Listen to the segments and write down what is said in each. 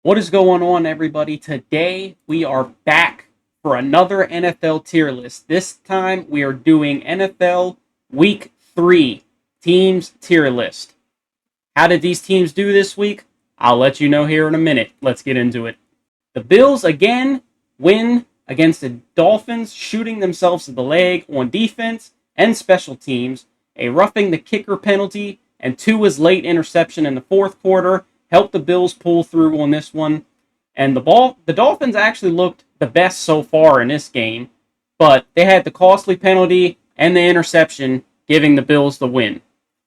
What is going on, everybody? Today we are back for another NFL tier list. This time we are doing NFL Week 3 teams tier list. How did these teams do this week? I'll let you know here in a minute. Let's get into it. The Bills again win against the Dolphins, shooting themselves in the leg on defense and special teams. A roughing the kicker penalty and Tua's late interception in the fourth quarter helped the Bills pull through on this one. And the Dolphins actually looked the best so far in this game, but they had the costly penalty and the interception giving the Bills the win.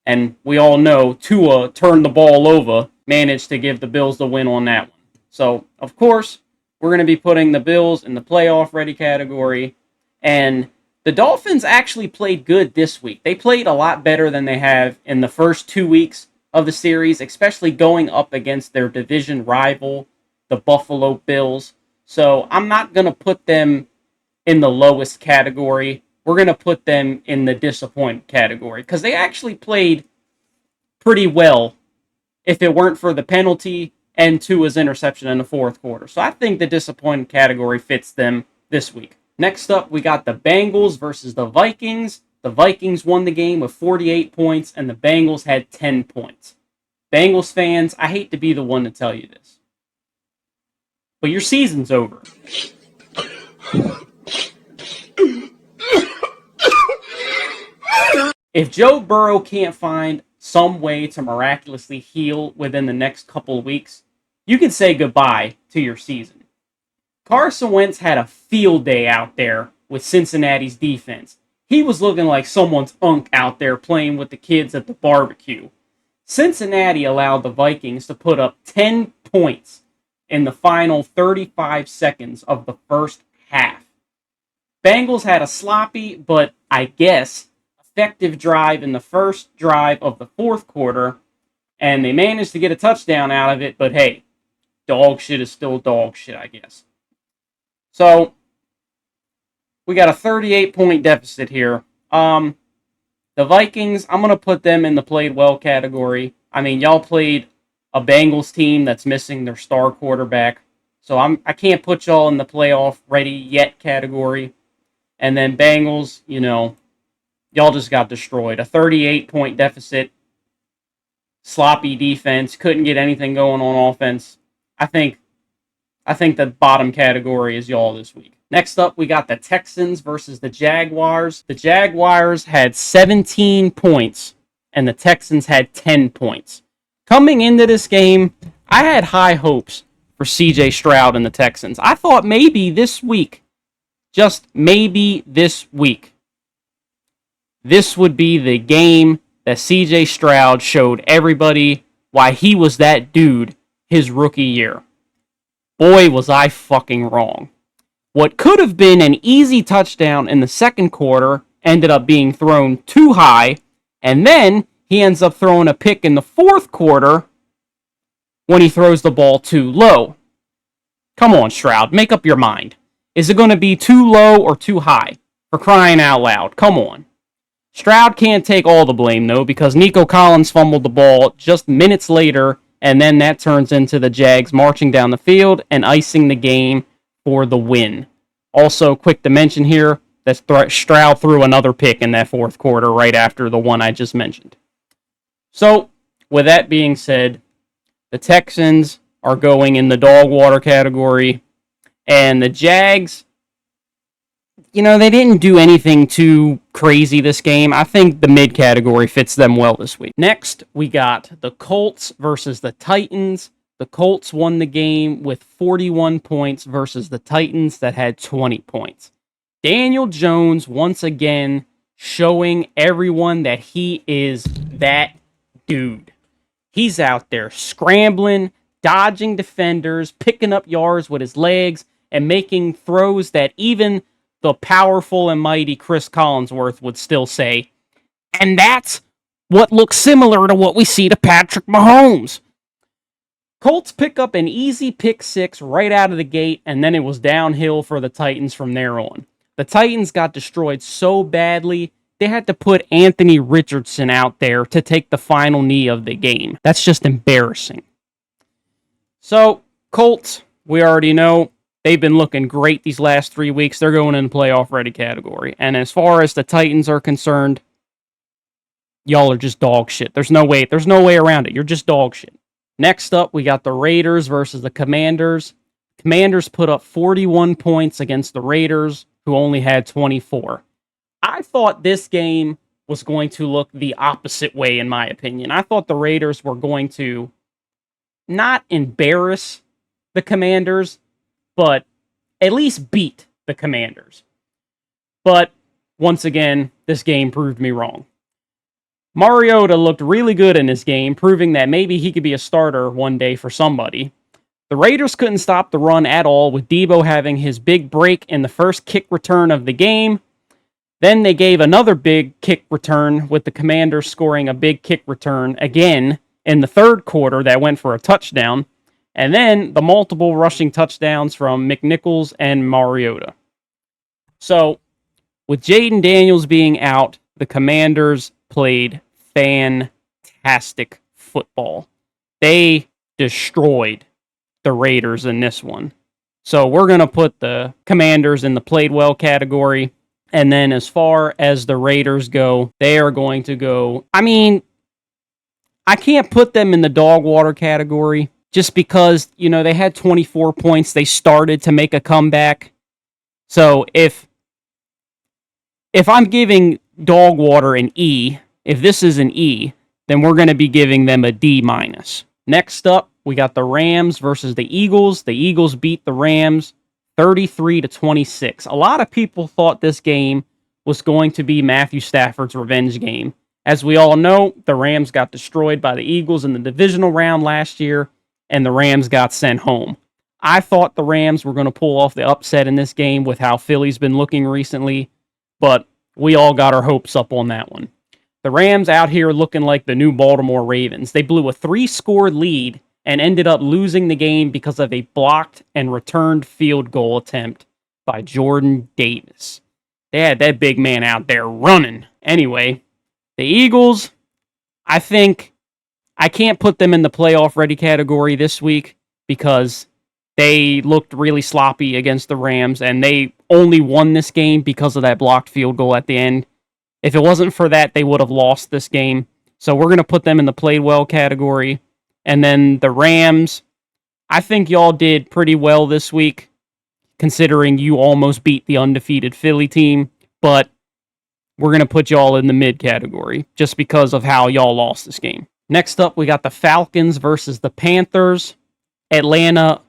And we all know Tua turned the ball over, managed to give the Bills the win on that one. So, of course, we're going to be putting the Bills in the playoff ready category. And the Dolphins actually played good this week. They played a lot better than they have in the first 2 weeks of the series, especially going up against their division rival, the Buffalo Bills. So I'm not going to put them in the lowest category. We're going to put them in the disappointed category because they actually played pretty well if it weren't for the penalty and Tua's interception in the fourth quarter. So I think the disappointed category fits them this week. Next up, we got the Bengals versus the Vikings. The Vikings won the game with 48 points, and the Bengals had 10 points. Bengals fans, I hate to be the one to tell you this, but your season's over. If Joe Burrow can't find some way to miraculously heal within the next couple of weeks, you can say goodbye to your season. Carson Wentz had a field day out there with Cincinnati's defense. He was looking like someone's unk out there playing with the kids at the barbecue. Cincinnati allowed the Vikings to put up 10 points in the final 35 seconds of the first half. Bengals had a sloppy, but I guess effective drive in the first drive of the fourth quarter, and they managed to get a touchdown out of it, but hey, dog shit is still dog shit, I guess. So, we got a 38-point deficit here. The Vikings, I'm going to put them in the played well category. I mean, y'all played a Bengals team that's missing their star quarterback, so I can't put y'all in the playoff ready yet category. And then Bengals, y'all just got destroyed. A 38-point deficit, sloppy defense, couldn't get anything going on offense. I think the bottom category is y'all this week. Next up, we got the Texans versus the Jaguars. The Jaguars had 17 points, and the Texans had 10 points. Coming into this game, I had high hopes for C.J. Stroud and the Texans. I thought maybe this week, just maybe this week, this would be the game that C.J. Stroud showed everybody why he was that dude his rookie year. Boy, was I fucking wrong. What could have been an easy touchdown in the second quarter ended up being thrown too high, and then he ends up throwing a pick in the fourth quarter when he throws the ball too low. Come on, Stroud, make up your mind. Is it going to be too low or too high? For crying out loud, come on. Stroud can't take all the blame, though, because Nico Collins fumbled the ball just minutes later, and then that turns into the Jags marching down the field and icing the game for the win. Also, quick to mention here that Stroud threw another pick in that fourth quarter right after the one I just mentioned. So, with that being said, the Texans are going in the dog water category, and the Jags, they didn't do anything too crazy this game. I think the mid category fits them well this week. Next, we got the Colts versus the Titans. The Colts won the game with 41 points versus the Titans that had 20 points. Daniel Jones, once again, showing everyone that he is that dude. He's out there scrambling, dodging defenders, picking up yards with his legs, and making throws that even the powerful and mighty Chris Collinsworth would still say. And that's what looks similar to what we see to Patrick Mahomes. Colts pick up an easy pick six right out of the gate, and then it was downhill for the Titans from there on. The Titans got destroyed so badly, they had to put Anthony Richardson out there to take the final knee of the game. That's just embarrassing. So, Colts, we already know they've been looking great these last 3 weeks. They're going in the playoff ready category. And as far as the Titans are concerned, y'all are just dog shit. There's no way around it. You're just dog shit. Next up, we got the Raiders versus the Commanders. Commanders put up 41 points against the Raiders, who only had 24. I thought this game was going to look the opposite way, in my opinion. I thought the Raiders were going to not embarrass the Commanders, but at least beat the Commanders. But once again, this game proved me wrong. Mariota looked really good in this game, proving that maybe he could be a starter one day for somebody. The Raiders couldn't stop the run at all, with Debo having his big break in the first kick return of the game. Then they gave another big kick return, with the Commanders scoring a big kick return again in the third quarter that went for a touchdown. And then the multiple rushing touchdowns from McNichols and Mariota. So, with Jaden Daniels being out, the Commanders played fantastic football. They destroyed the Raiders in this one. So we're going to put the Commanders in the played well category. And then as far as the Raiders go, they are going to go... I can't put them in the dog water category just because, they had 24 points. They started to make a comeback. So if I'm giving dog water an E, if this is an E, then we're going to be giving them a D-. Next up, we got the Rams versus the Eagles. The Eagles beat the Rams 33-26. A lot of people thought this game was going to be Matthew Stafford's revenge game. As we all know, the Rams got destroyed by the Eagles in the divisional round last year, and the Rams got sent home. I thought the Rams were going to pull off the upset in this game with how Philly's been looking recently, but we all got our hopes up on that one. The Rams out here looking like the new Baltimore Ravens. They blew a 3-score lead and ended up losing the game because of a blocked and returned field goal attempt by Jordan Davis. They had that big man out there running. Anyway, the Eagles, I think I can't put them in the playoff ready category this week because they looked really sloppy against the Rams, and they only won this game because of that blocked field goal at the end. If it wasn't for that, they would have lost this game. So we're going to put them in the played well category. And then the Rams, I think y'all did pretty well this week, considering you almost beat the undefeated Philly team. But we're going to put y'all in the mid category just because of how y'all lost this game. Next up, we got the Falcons versus the Panthers. Atlanta,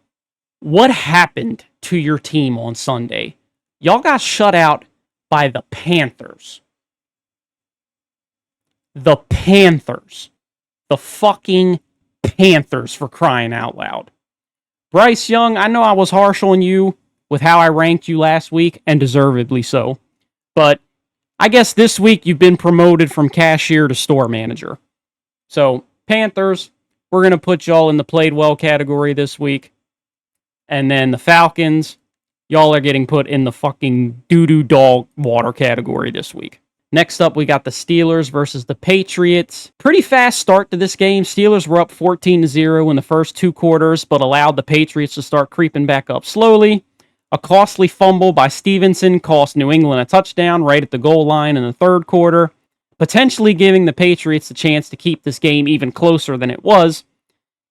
what happened to your team on Sunday? Y'all got shut out by the Panthers. The Panthers. The fucking Panthers, for crying out loud. Bryce Young, I know I was harsh on you with how I ranked you last week, and deservedly so. But I guess this week you've been promoted from cashier to store manager. So, Panthers, we're going to put y'all in the played well category this week. And then the Falcons, y'all are getting put in the fucking doo-doo dog water category this week. Next up, we got the Steelers versus the Patriots. Pretty fast start to this game. Steelers were up 14-0 in the first 2 quarters, but allowed the Patriots to start creeping back up slowly. A costly fumble by Stevenson cost New England a touchdown right at the goal line in the third quarter, potentially giving the Patriots the chance to keep this game even closer than it was.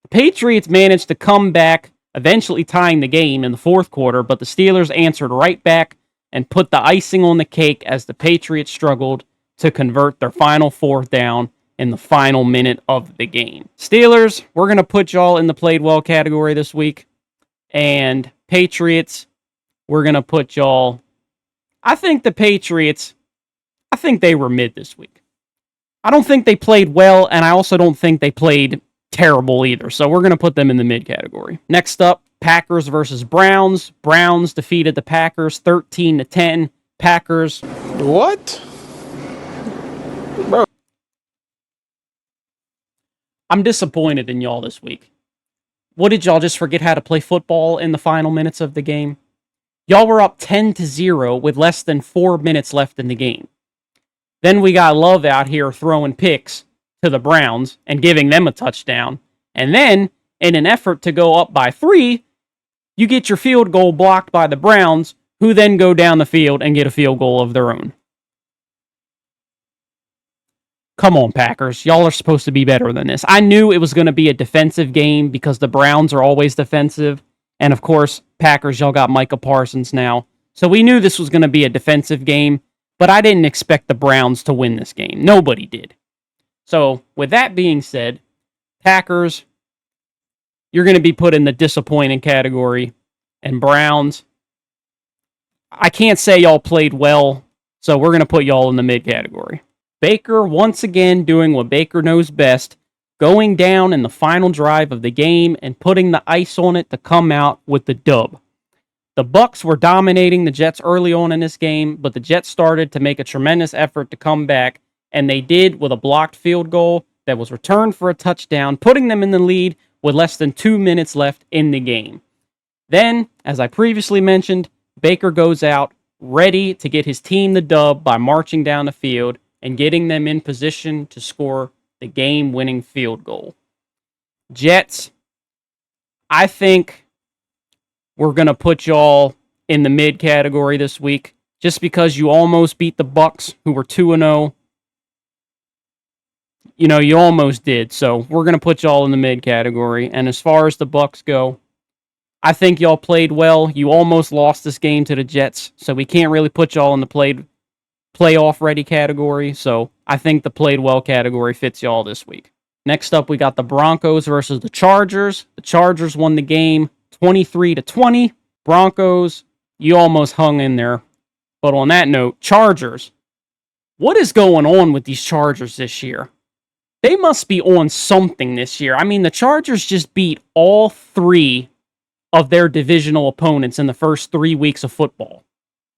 The Patriots managed to come back, eventually tying the game in the fourth quarter, but the Steelers answered right back and put the icing on the cake as the Patriots struggled to convert their final 4th down in the final minute of the game. Steelers, we're going to put y'all in the played well category this week. And Patriots, we're going to put y'all... I think the Patriots, I think they were mid this week. I don't think they played well, and I also don't think they played terrible either. So we're going to put them in the mid category. Next up, Packers versus Browns. Browns defeated the Packers 13-10. Packers. What? Bro. I'm disappointed in y'all this week. What, did y'all just forget how to play football in the final minutes of the game? Y'all were up 10-0 with less than 4 minutes left in the game. Then we got Love out here throwing picks to the Browns and giving them a touchdown. And then, in an effort to go up by 3, you get your field goal blocked by the Browns, who then go down the field and get a field goal of their own. Come on, Packers. Y'all are supposed to be better than this. I knew it was going to be a defensive game because the Browns are always defensive. And of course, Packers, y'all got Micah Parsons now. So we knew this was going to be a defensive game, but I didn't expect the Browns to win this game. Nobody did. So with that being said, Packers, you're going to be put in the disappointing category. And Browns, I can't say y'all played well, so we're going to put y'all in the mid category. Baker once again doing what Baker knows best, going down in the final drive of the game and putting the ice on it to come out with the dub. The Bucks were dominating the Jets early on in this game, but the Jets started to make a tremendous effort to come back, and they did with a blocked field goal that was returned for a touchdown, putting them in the lead with less than 2 minutes left in the game. Then, as I previously mentioned, Baker goes out ready to get his team the dub by marching down the field and getting them in position to score the game-winning field goal. Jets, I think we're going to put y'all in the mid category this week just because you almost beat the Bucks, who were 2-0. You know, you almost did, so we're going to put y'all in the mid category. And as far as the Bucks go, I think y'all played well. You almost lost this game to the Jets, so we can't really put y'all in the playoff ready category, so I think the played well category fits y'all this week. Next up, we got the Broncos versus the Chargers. The Chargers won the game 23-20. Broncos, you almost hung in there. But on that note, Chargers, what is going on with these Chargers this year? They must be on something this year. I mean, the Chargers just beat all 3 of their divisional opponents in the first 3 weeks of football.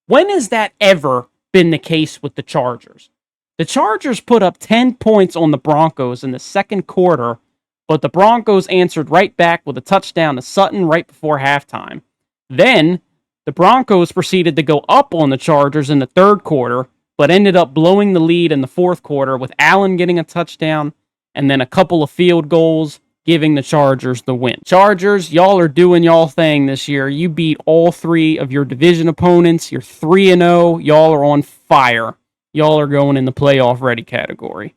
When has that ever been the case with the Chargers? The Chargers put up 10 points on the Broncos in the second quarter, but the Broncos answered right back with a touchdown to Sutton right before halftime. Then, the Broncos proceeded to go up on the Chargers in the third quarter, but ended up blowing the lead in the fourth quarter with Allen getting a touchdown and then a couple of field goals, giving the Chargers the win. Chargers, y'all are doing y'all thing this year. You beat all 3 of your division opponents. You're 3-0. Y'all are on fire. Y'all are going in the playoff ready category.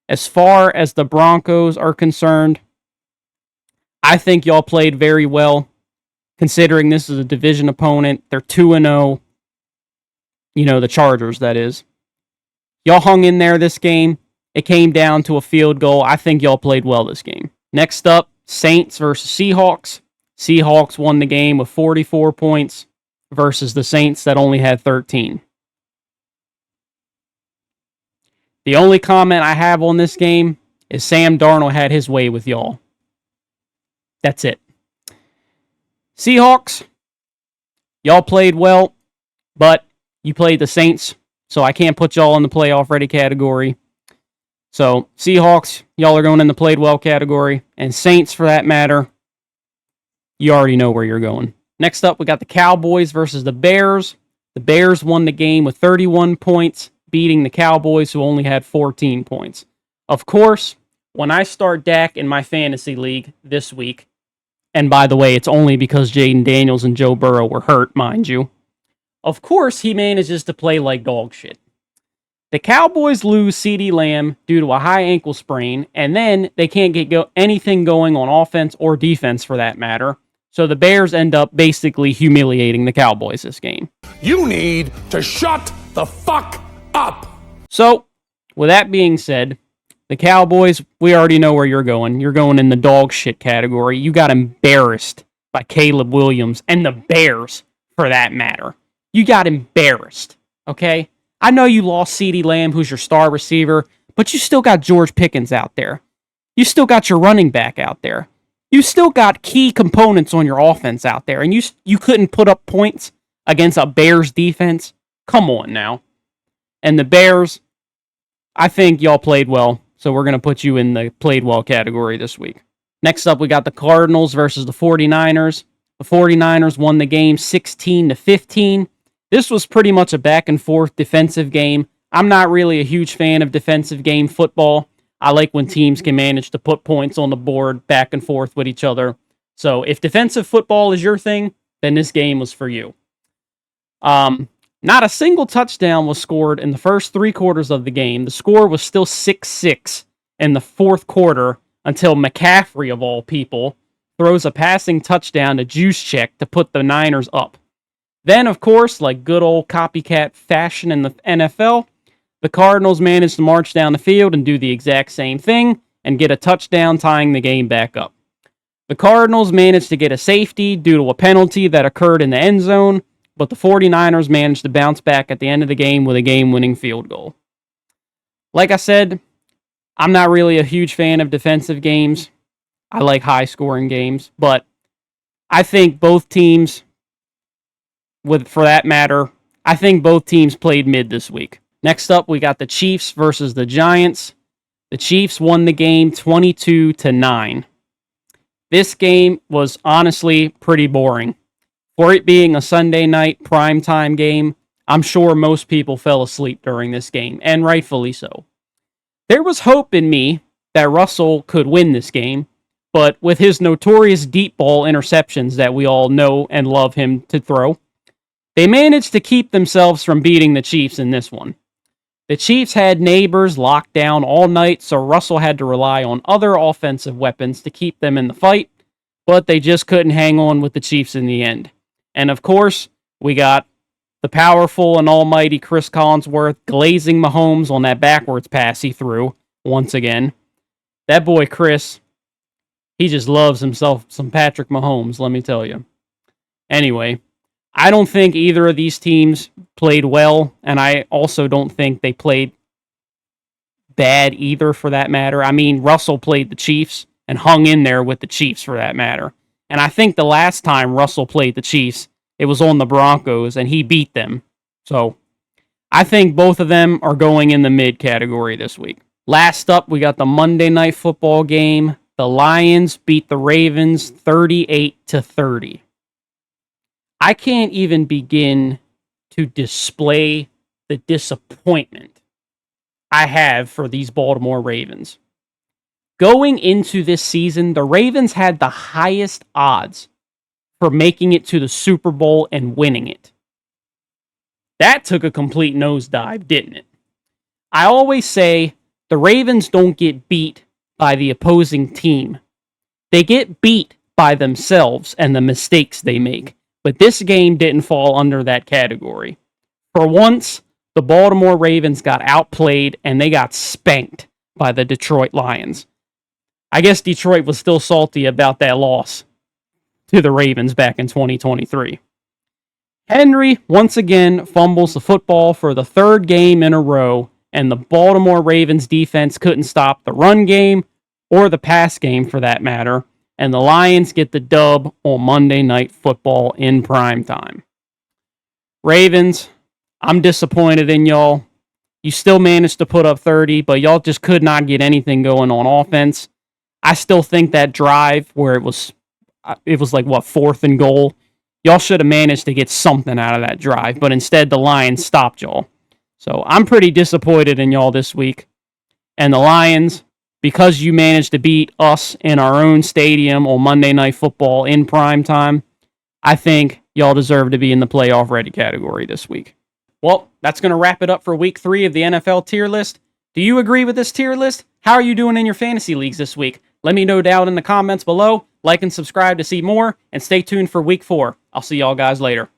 As far as the Broncos are concerned, I think y'all played very well, considering this is a division opponent. They're 2-0. You know, the Chargers, that is. Y'all hung in there this game. It came down to a field goal. I think y'all played well this game. Next up, Saints versus Seahawks. Seahawks won the game with 44 points versus the Saints that only had 13. The only comment I have on this game is Sam Darnold had his way with y'all. That's it. Seahawks, y'all played well, but you played the Saints, so I can't put y'all in the playoff ready category. So, Seahawks, y'all are going in the played well category. And Saints, for that matter, you already know where you're going. Next up, we got the Cowboys versus the Bears. The Bears won the game with 31 points, beating the Cowboys, who only had 14 points. Of course, when I start Dak in my fantasy league this week, and by the way, it's only because Jaden Daniels and Joe Burrow were hurt, mind you, of course, he manages to play like dog shit. The Cowboys lose CeeDee Lamb due to a high ankle sprain, and then they can't get anything going on offense or defense for that matter. So the Bears end up basically humiliating the Cowboys this game. You need to shut the fuck up. So, with that being said, the Cowboys, we already know where you're going. You're going in the dog shit category. You got embarrassed by Caleb Williams and the Bears, for that matter. You got embarrassed, okay? I know you lost CeeDee Lamb, who's your star receiver, but you still got George Pickens out there. You still got your running back out there. You still got key components on your offense out there, and you couldn't put up points against a Bears defense? Come on now. And the Bears, I think y'all played well, so we're going to put you in the played well category this week. Next up, we got the Cardinals versus the 49ers. The 49ers won the game 16-15. This was pretty much a back-and-forth defensive game. I'm not really a huge fan of defensive game football. I like when teams can manage to put points on the board back and forth with each other. So if defensive football is your thing, then this game was for you. Not a single touchdown was scored in the first 3 quarters of the game. The score was still 6-6 in the fourth quarter until McCaffrey, of all people, throws a passing touchdown to Juszczyk to put the Niners up. Then, of course, like good old copycat fashion in the NFL, the Cardinals managed to march down the field and do the exact same thing and get a touchdown tying the game back up. The Cardinals managed to get a safety due to a penalty that occurred in the end zone, but the 49ers managed to bounce back at the end of the game with a game-winning field goal. Like I said, I'm not really a huge fan of defensive games. I like high-scoring games, but I think both teams, for that matter, I think both teams played mid this week. Next up, we got the Chiefs versus the Giants. The Chiefs won the game 22-9. This game was honestly pretty boring. For it being a Sunday night primetime game, I'm sure most people fell asleep during this game, and rightfully so. There was hope in me that Russell could win this game, but with his notorious deep ball interceptions that we all know and love him to throw, they managed to keep themselves from beating the Chiefs in this one. The Chiefs had Neighbors locked down all night, so Russell had to rely on other offensive weapons to keep them in the fight, but they just couldn't hang on with the Chiefs in the end. And of course, we got the powerful and almighty Chris Collinsworth glazing Mahomes on that backwards pass he threw once again. That boy Chris, he just loves himself some Patrick Mahomes, let me tell you. Anyway, I don't think either of these teams played well, and I also don't think they played bad either, for that matter. I mean, Russell played the Chiefs and hung in there with the Chiefs, for that matter. And I think the last time Russell played the Chiefs, it was on the Broncos, and he beat them. So, I think both of them are going in the mid category this week. Last up, we got the Monday Night Football game. The Lions beat the Ravens 38-30. I can't even begin to display the disappointment I have for these Baltimore Ravens. Going into this season, the Ravens had the highest odds for making it to the Super Bowl and winning it. That took a complete nosedive, didn't it? I always say the Ravens don't get beat by the opposing team. They get beat by themselves and the mistakes they make. But this game didn't fall under that category. For once, the Baltimore Ravens got outplayed and they got spanked by the Detroit Lions. I guess Detroit was still salty about that loss to the Ravens back in 2023. Henry once again fumbles the football for the 3rd game in a row, and the Baltimore Ravens defense couldn't stop the run game or the pass game for that matter, and the Lions get the dub on Monday Night Football in prime time. Ravens, I'm disappointed in y'all. You still managed to put up 30, but y'all just could not get anything going on offense. I still think that drive where it was like, 4th and goal, y'all should have managed to get something out of that drive, but instead the Lions stopped y'all. So I'm pretty disappointed in y'all this week. And the Lions, because you managed to beat us in our own stadium on Monday Night Football in prime time, I think y'all deserve to be in the playoff ready category this week. Well, that's going to wrap it up for week 3 of the NFL tier list. Do you agree with this tier list? How are you doing in your fantasy leagues this week? Let me know down in the comments below. Like and subscribe to see more, and stay tuned for week 4. I'll see y'all guys later.